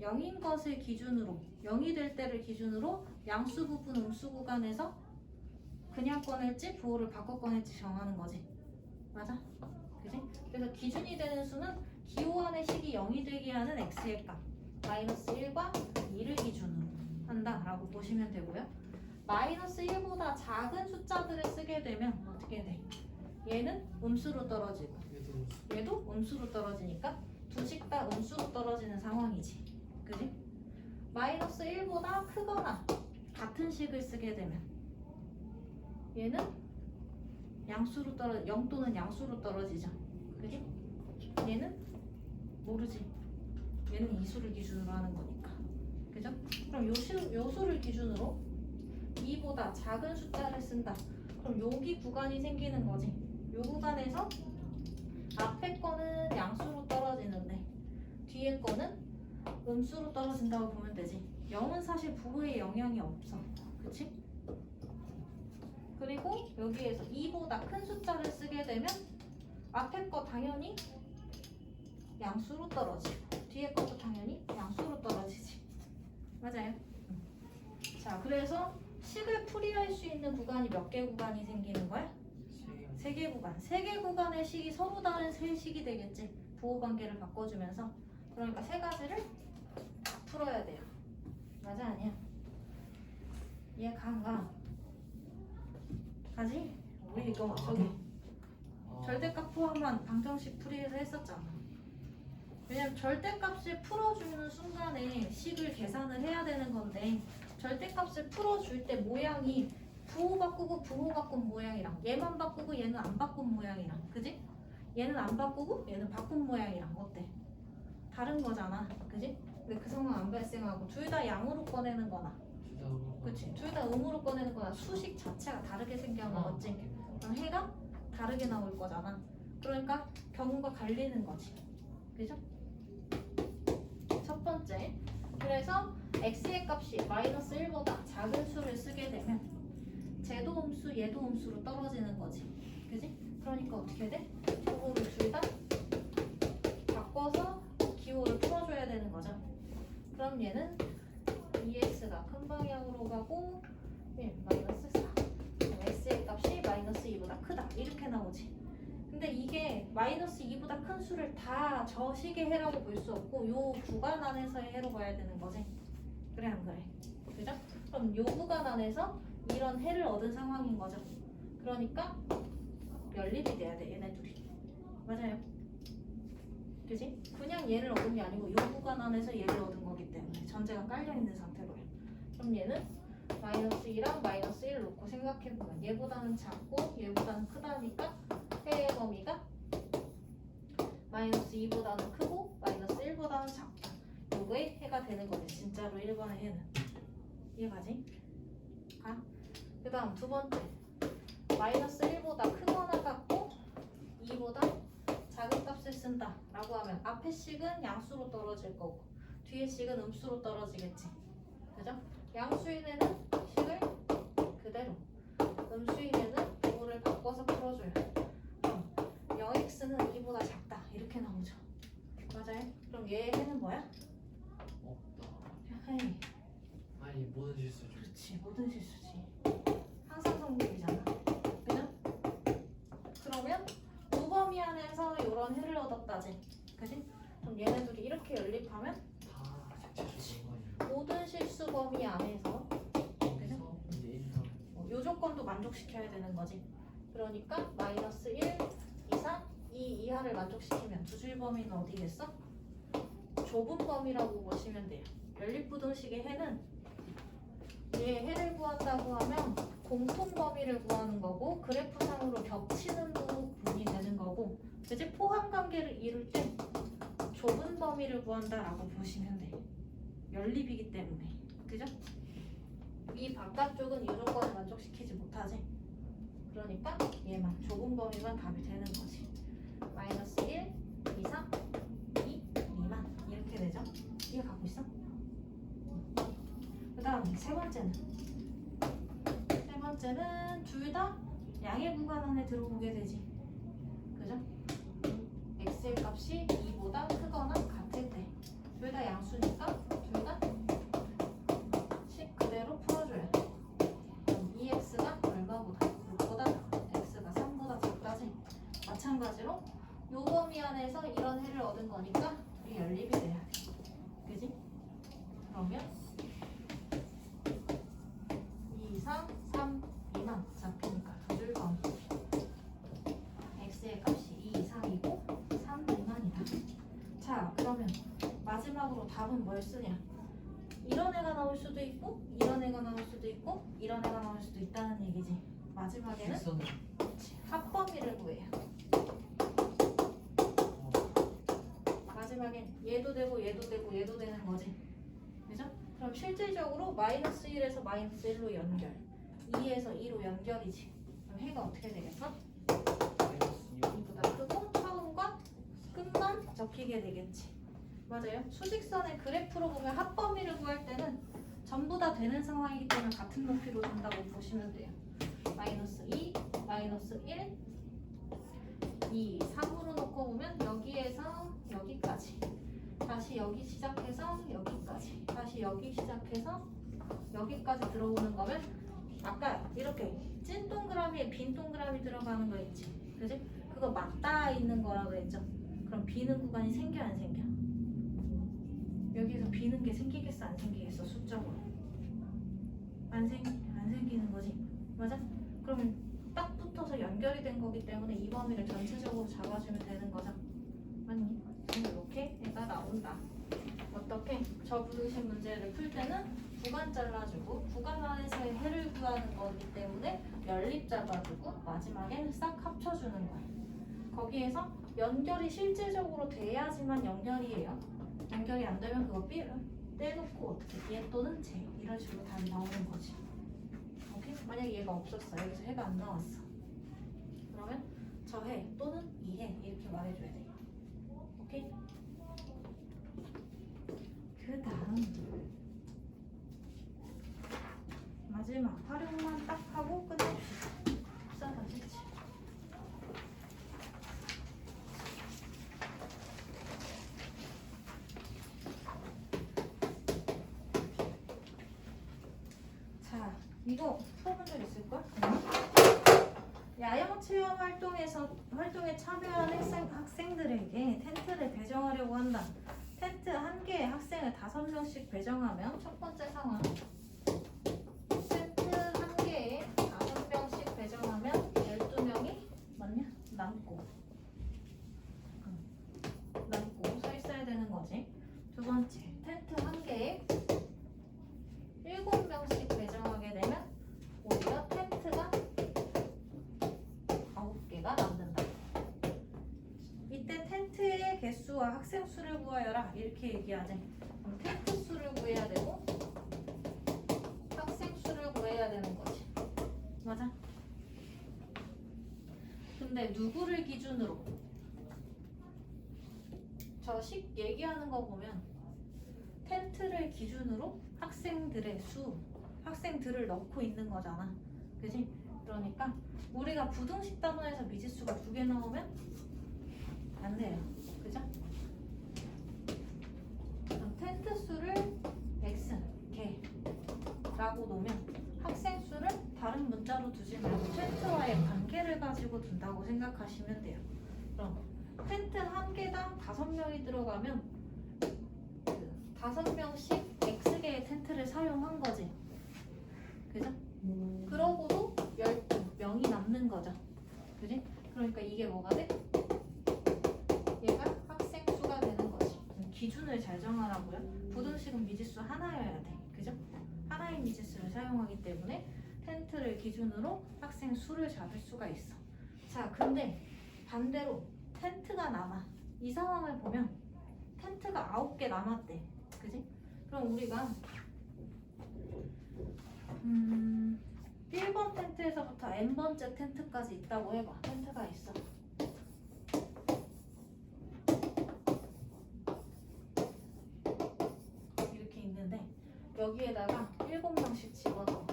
0인 것을 기준으로 0이 될 때를 기준으로 양수 부분 음수 구간에서 그냥 꺼낼지 부호를 바꿔 꺼낼지 정하는 거지. 맞아? 그지? 그래서 기준이 되는 수는 기호안의 식이 0이 되게 하는 x의 값 마이너스 1과 2를 기준으로 한다라고 보시면 되고요. 마이너스 1보다 작은 숫자들을 쓰게 되면 어떻게 돼? 얘는 음수로 떨어지고 얘도 음수로 떨어지니까 두식 다 음수로 떨어지는 상황이지. 그지? 마이너스 1보다 크거나 같은 식을 쓰게 되면 얘는 양수로 0 또는 양수로 떨어지죠. 그지? 얘는 모르지. 얘는 이수를 기준으로 하는 거니까. 그죠? 그럼 요 수를 기준으로 2보다 작은 숫자를 쓴다. 그럼 여기 구간이 생기는 거지. 요 구간에서 앞에 거는 양수로 떨어지는데 뒤에 거는 음수로 떨어진다고 보면 되지. 0은 사실 부호에 영향이 없어. 그치? 그리고 여기에서 2보다 큰 숫자를 쓰게 되면 앞에 거 당연히 양수로 떨어지고 뒤에 것도 당연히 양수로 떨어지지. 맞아요? 자, 그래서 식을 풀이할 수 있는 구간이 몇 개 구간이 생기는 거야? 3개 구간. 3개 구간의 식이 서로 다른 세 식이 되겠지. 부호 관계를 바꿔주면서. 그러니까 세 가지를 다 풀어야 돼요. 맞아, 아니야? 이해가 안 가? 가지? 우리 이거 저기 절대값 포함한 방정식 풀이해서 했었잖아. 왜냐면 절대값을 풀어주는 순간에 식을 계산을 해야 되는 건데 절대값을 풀어줄 때 모양이 부호 바꾸고 부호 바꾼 모양이랑 얘만 바꾸고 얘는 안 바꾼 모양이랑 그지? 얘는 안 바꾸고 얘는 바꾼 모양이랑 어때? 다른 거잖아 그지? 근데 그 상황 안 발생하고 둘 다 양으로 꺼내는 거나 그치? 둘 다 음으로 꺼내는 거나 수식 자체가 다르게 생겨난 거지 그럼 해가 다르게 나올 거잖아 그러니까 경우가 갈리는 거지 그죠? 첫 번째 그래서 x의 값이 마이너스 1보다 작은 수를 쓰게 되면 쟤도 음수 얘도 음수로 떨어지는 거지 그지? 그러니까 어떻게 돼? 요거를 둘 다 바꿔서 기호를 풀어줘야 되는 거죠 그럼 얘는 2x가 큰 방향으로 가고 1 마이너스 4 x의 값이 마이너스 2보다 크다 이렇게 나오지 근데 이게 마이너스 2보다 큰 수를 다 저 식의 해라고 볼 수 없고 요 구간 안에서의 해로 봐야 되는 거지 그래 안 그래? 그죠? 그럼 요 구간 안에서 이런 해를 얻은 상황인 거죠 그러니까 연립이 돼야 돼 얘네 둘이 맞아요 그지? 그냥 얘를 얻은 게 아니고 요 구간 안에서 얘를 얻은 거기 때문에 전제가 깔려있는 상태로요 그럼 얘는 마이너스 2랑 마이너스 1을 놓고 생각해보면 얘보다는 작고 얘보다는 크다니까 해의 범위가 마이너스 2보다는 크고 마이너스 1보다는 작다 요거의 해가 되는 거네 진짜로 1번의 해는 이해가지? 가? 그 다음 두 번째 마이너스 1보다 크거나 같고 2보다 작은 값을 쓴다 라고 하면 앞에 식은 양수로 떨어질 거고 뒤에 식은 음수로 떨어지겠지 그죠? 양수인 애는 식을 그대로 음수인 애는 이거를 바꿔서 풀어줘요 그럼 0x는 2보다 작다 이렇게 나오죠 맞아요? 그럼 얘의 해는 뭐야? 없다. 헤이 아니 모든 실수죠. 그렇지 모든 실수지 항상 성립이잖아 그죠? 그러면 두 범위 안에서 이런 해를 얻었다지 그지? 그럼 얘네들이 이렇게 연립하면 다 색채적인 거 아니에요? 모든 실수 범위 안에서 그래서 이제 1, 3 요 조건도 만족시켜야 되는 거지 그러니까 마이너스 1 이상 2 이하를 만족시키면 두 줄 범위는 어디겠어? 좁은 범위라고 보시면 돼요 연립부등식의 해는 얘 해를 구한다고 하면 공통 범위를 구하는 거고 그래프상으로 겹치는 부분이 되는 거고 이제 포함 관계를 이룰 때 좁은 범위를 구한다라고 보시면 돼요 연립이기 때문에 그죠? 이 바깥쪽은 이 조건을 만족시키지 못하지 그러니까 얘만 좁은 범위만 답이 되는 거지 마이너스 1 이상 2 미만 이렇게 되죠 이해가고 있어? 그 다음 세 번째는 둘 다 양의 구간 안에 들어오게 되지 그죠? x의 값이 2보다 크거나 같을 때 둘 다 양수니까 둘 다 식 그대로 풀어줘야 돼 그럼 2x가 얼마보다 6보다 x가 3보다 작다지 마찬가지로 요 범위 안에서 이런 해를 얻은 거니까 우리 연립이 돼야 돼 그지? 그러면 2 이상 3 미만 잡히니까 두 줄 범위 x의 값이 2 이상이고 3 미만이다 자 그러면 마지막으로 답은 뭘 쓰냐 이런 애가 나올 수도 있고 이런 애가 나올 수도 있고 이런 애가 나올 수도 있다는 얘기지 마지막에는 실수는 합범위를 구해요 마지막엔 얘도 되고 얘도 되고 얘도 되는 거지 그죠? 그럼 실질적으로 마이너스 1에서 마이너스 1로 연결 2에서 2로 연결이지 그럼 해가 어떻게 되겠어? 마이너스 2. 2보다 크고 처음과 끝만 적히게 되겠지 맞아요 수직선의 그래프로 보면 합범위를 구할 때는 전부 다 되는 상황이기 때문에 같은 높이로 준다고 보시면 돼요 마이너스 2, 마이너스 1 2, 3으로 놓고 보면 여기에서 여기까지 다시 여기 시작해서 여기까지 다시 여기 시작해서 여기까지 들어오는 거면 아까 이렇게 찐 동그라미에 빈 동그라미 들어가는 거 있지 그지? 그거 맞닿아 있는 거라고 했죠 그럼 비는 구간이 생겨 안 생겨? 여기서 비는 게 생기겠어 안 생기겠어 수적으로 안 생기는 거지 맞아? 그러면 딱 붙어서 연결이 된 거기 때문에 이 범위를 전체적으로 잡아주면 되는 거죠 맞니? 이렇게 얘가 나온다. 어떻게? 저 부등식 문제를 풀 때는 구간 잘라주고 구간 안에서의 해를 구하는 거기 때문에 연립 잡아주고 마지막엔 싹 합쳐주는 거야. 거기에서 연결이 실질적으로 돼야지만 연결이에요. 연결이 안 되면 그거 떼놓고 어떻게 얘 또는 쟤 이런 식으로 답이 나오는 거지. 오케이? 만약에 얘가 없었어. 여기서 해가 안 나왔어. 그러면 저 해 또는 이 해 이렇게 말해줘야 돼. 오케이? 그 다음 마지막 활용만 딱 하고 끝냅시다. 싸다 그치? 자, 이거 풀어본 적 있을걸? 야영 체험 활동에 참여한 학생들에게 텐트를 배정하려고 한다. 텐트 한 개에 학생을 5명씩 배정하면 첫 번째 상황. 텐트 한 개에 5명씩 배정하면 12명이 맞냐? 남고 서 있어야 되는 거지. 두 번째, 텐트 한 개에 7명씩 배정하게 되면 오히려 텐트가 9개가 남는다. 이때 텐트의 개수와 학생 수를 구하여라 이렇게 얘기하지. 그럼 텐트 수를 구해야 되고 학생 수를 구해야 되는 거지. 맞아? 근데 누구를 기준으로? 저 식 얘기하는 거 보면 텐트를 기준으로 학생들을 넣고 있는 거잖아. 그지? 그러니까 우리가 부등식 단원에서 미지수가 2개 나오면 안 돼요. 그죠? 그럼 텐트 수를 x 개라고 놓으면 학생 수를 다른 문자로 두지 말고 텐트와의 관계를 가지고 둔다고 생각하시면 돼요. 그럼 텐트 한 개당 5명이 들어가면 5명씩 x개의 텐트를 사용한 거지. 그죠? 그러고도 12명이 남는 거죠. 그지? 그러니까 이게 뭐가 돼? 얘가 학생 수가 되는 거지. 기준을 잘 정하라고요. 부등식은 미지수 하나여야 돼. 그죠? 하나의 미지수를 사용하기 때문에 텐트를 기준으로 학생 수를 잡을 수가 있어. 자, 근데 반대로 텐트가 남아. 이 상황을 보면 텐트가 9개 남았대. 그지? 그럼 우리가 1번 텐트에서부터 n번째 텐트까지 있다고 해봐. 텐트가 있어. 이렇게 있는데 여기에다가 7명씩 집어넣어.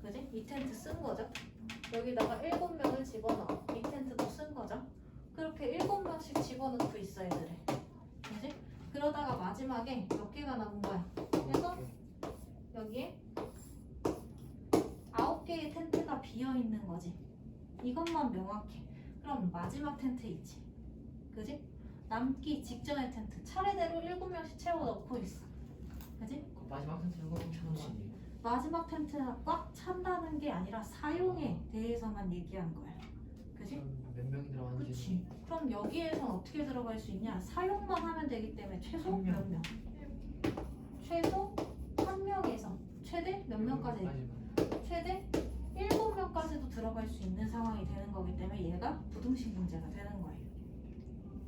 그지? 이 텐트 쓴 거죠? 여기다가 7명을 집어넣어. 이 텐트도 쓴 거죠? 그렇게 7명씩 집어넣고 있어 얘들을. 그지? 그러다가 마지막에 몇 개가 남은 거야? 그래서 여기에 9개의 텐트가 비어있는 거지. 이것만 명확해. 그럼 마지막 텐트 있지. 그지? 남기 직전의 텐트 차례대로 7명씩 채워 넣고 있어. 그지? 그 마지막 텐트 이거 훔쳐놓은 거 아니에요? 마지막 텐트가 꽉 찬다는 게 아니라 사용에 대해서만 얘기한 거야. 그지? 몇 명이 들어가는지. 그치. 그럼 여기에선 어떻게 들어갈 수 있냐? 사용만 하면 되기 때문에 최소 한 명. 몇 명? 최소 1명에서 최대 몇 명까지? 최대 7명까지도 들어갈 수 있는 상황이 되는 거기 때문에 얘가 부등식 문제가 되는 거예요.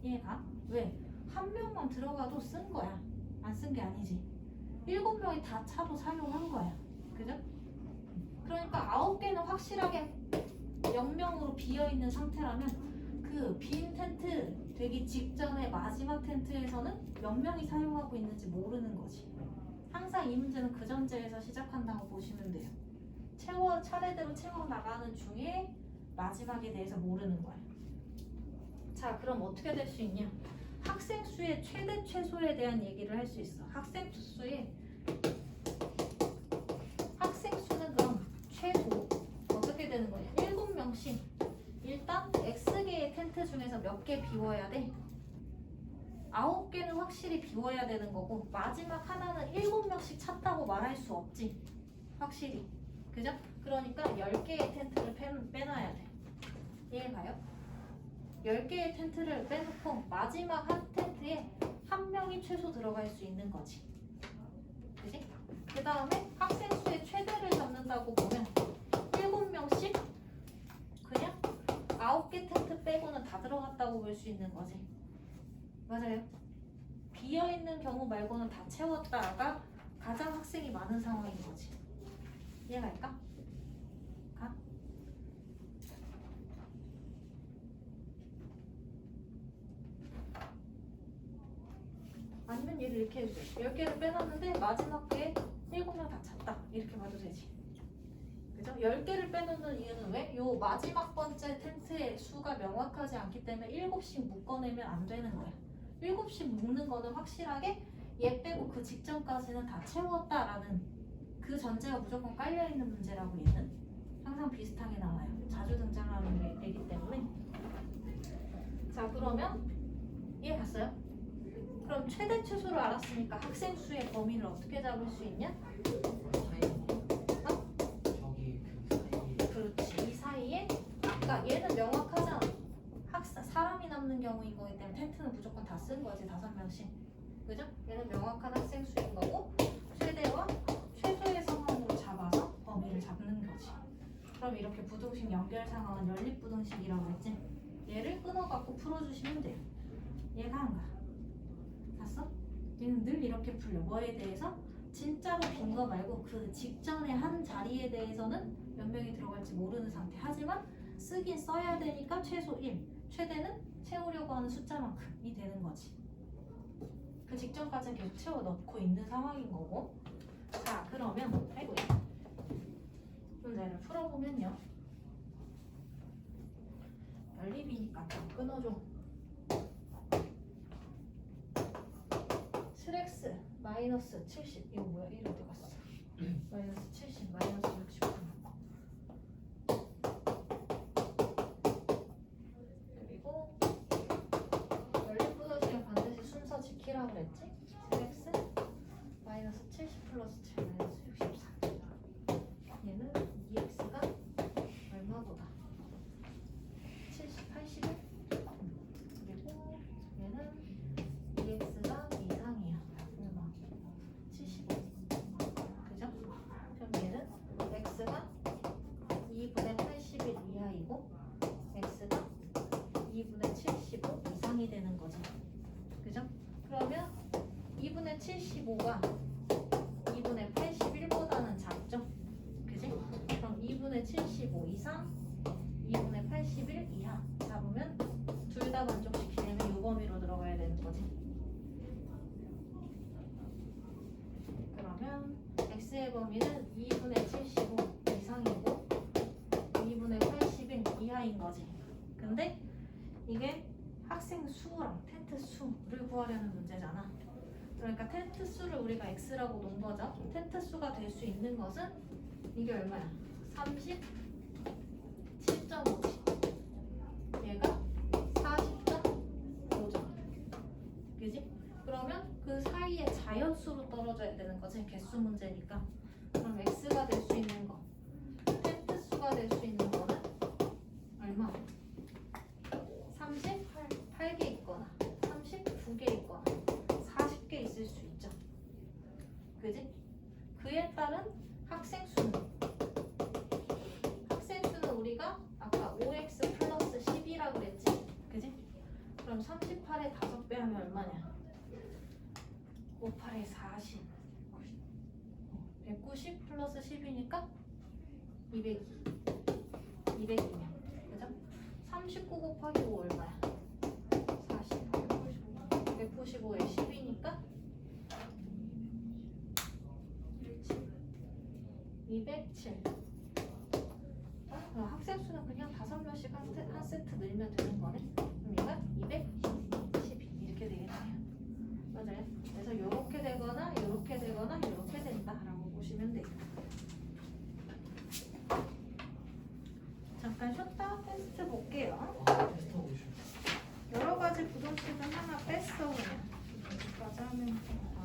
얘가 왜? 1명만 들어가도 쓴 거야. 안 쓴 게 아니지. 7명이 다 차도 사용한 거야. 그죠? 그러니까 9개는 확실하게 0명으로 비어있는 상태라면 그 빈 텐트 되기 직전의 마지막 텐트에서는 몇 명이 사용하고 있는지 모르는 거지. 항상 이 문제는 그 전제에서 시작한다고 보시면 돼요. 차례대로 채워 나가는 중에 마지막에 대해서 모르는 거야. 자, 그럼 어떻게 될 수 있냐? 학생 수의 최대 최소에 대한 얘기를 할 수 있어. 학생 수는 그럼 최소 어떻게 되는 거냐? 7명씩 일단 X개의 텐트 중에서 몇 개 비워야 돼? 9개는 확실히 비워야 되는 거고 마지막 하나는 7명씩 찼다고 말할 수 없지. 확실히. 그죠? 그러니까 10개의 텐트를 빼놔야 돼. 이해가요? 10개의 텐트를 빼놓고 마지막 한 텐트에 한 명이 최소 들어갈 수 있는 거지. 그지? 그 다음에 학생 수의 최대를 잡는다고 보면 7명씩 그냥 9개 텐트 빼고는 다 들어갔다고 볼 수 있는 거지. 맞아요. 비어있는 경우 말고는 다 채웠다가 가장 학생이 많은 상황인 거지. 이해갈까? 가? 아니면 얘를 이렇게 해도 돼. 10개를 빼놨는데 마지막 회에 7명 다 찼다. 이렇게 봐도 되지. 그죠? 10개를 빼놓는 이유는 왜? 요 마지막 번째 텐트의 수가 명확하지 않기 때문에 7씩 묶어내면 안 되는 거야. 7씩 묶는 거는 확실하게 얘 빼고 그 직전까지는 다 채웠다라는 그 전제가 무조건 깔려있는 문제라고 얘는 항상 비슷하게 나와요. 자주 등장하는 얘기 때문에. 자, 그러면 이해 갔어요? 그럼 최대 최소를 알았으니까 학생 수의 범위를 어떻게 잡을 수 있냐? 사이. 저기 그 사이. 그렇지. 이 사이에 아까 얘는 명확하잖아. 사람이 남는 경우인 거기 때문에 텐트는 무조건 다 쓴 거지. 5명씩. 그죠? 얘는 명확한 학생 수인 거고 최대와 최소의 상황으로 잡아서 범위를 잡는 거지. 그럼 이렇게 부등식 연결 상황은 연립부등식이라고 했지? 얘를 끊어갖고 풀어주시면 돼요. 얘가 안 가. 봤어? 얘는 늘 이렇게 풀려. 뭐에 대해서? 진짜로 빈 거 말고 그 직전에 한 자리에 대해서는 몇 명이 들어갈지 모르는 상태. 하지만 쓰긴 써야 되니까 최소 1, 최대는 채우려고 하는 숫자만큼이 되는 거지. 그 직전까지는 계속 채워 넣고 있는 상황인 거고. 자, 그러면 아이고야. 문제를 풀어보면요. 연립이니까 좀 끊어줘. 7x 마이너스 70 이거 뭐야? 1 어디 갔어? 마이너스 70 마이너스 69 그리고 연립부등식은 반드시 순서 지키라고 그랬지? 7x 마이너스 70 플러스 7 마이너스 64 얘는 2x가 얼마보다 70, 81 그리고 얘는 2x가 이상이야. 얼마? 75. 그죠? 그럼 얘는 x가 2분의 81 이하이고 x가 2분의 75 이상이 되는 거지. 그죠? 그러면 2분의 75가 2분의 81보다는 작죠? 그지? 그럼 2분의 75 이상 2분의 81 이하 잡으면 둘 다 만족시키려면 이 범위로 들어가야 되는 거지. 그러면 x의 범위는 2분의 75 이상이고 2분의 81 이하인 거지. 근데 이게 학생 수랑 텐트 수를 구하려는 문제잖아. 그러니까 텐트 수를 우리가 x라고 놓은 거죠. 텐트 수가 될 수 있는 것은 이게 얼마야? 37.5지. 얘가 40.5점. 그지? 그러면 그 사이에 자연수로 떨어져야 되는 거지. 개수 문제니까. 그럼 x가 될 수 있는 거, 텐트 수가 될 수 있는 거는 얼마? 38개 있거나 39개 있거나 40개 있을 수 있죠. 그지? 그에 따른 학생 수는 우리가 아까 5x 플러스 10이라고 그랬지? 그지? 그럼 38에 5배 하면 얼마냐? 58에 40 190 플러스 10이니까 202 200이면 그죠? 39 곱하기 5 얼마야? 40 195에 10이니까 207 학생 수는 그냥 5명씩 한 세트 늘면 되는 거네. 그럼 얘가 212 이렇게 되겠네요. 맞아요. 그래서 이렇게 되거나 이렇게 되거나 이렇게 된다라고 보시면 돼요. 잠깐 쉬었다 테스트 볼게요. 테스트 하고 싶어. 여러 가지 부등식은 하나 뺐어 그냥. 여기까지 하면 돼.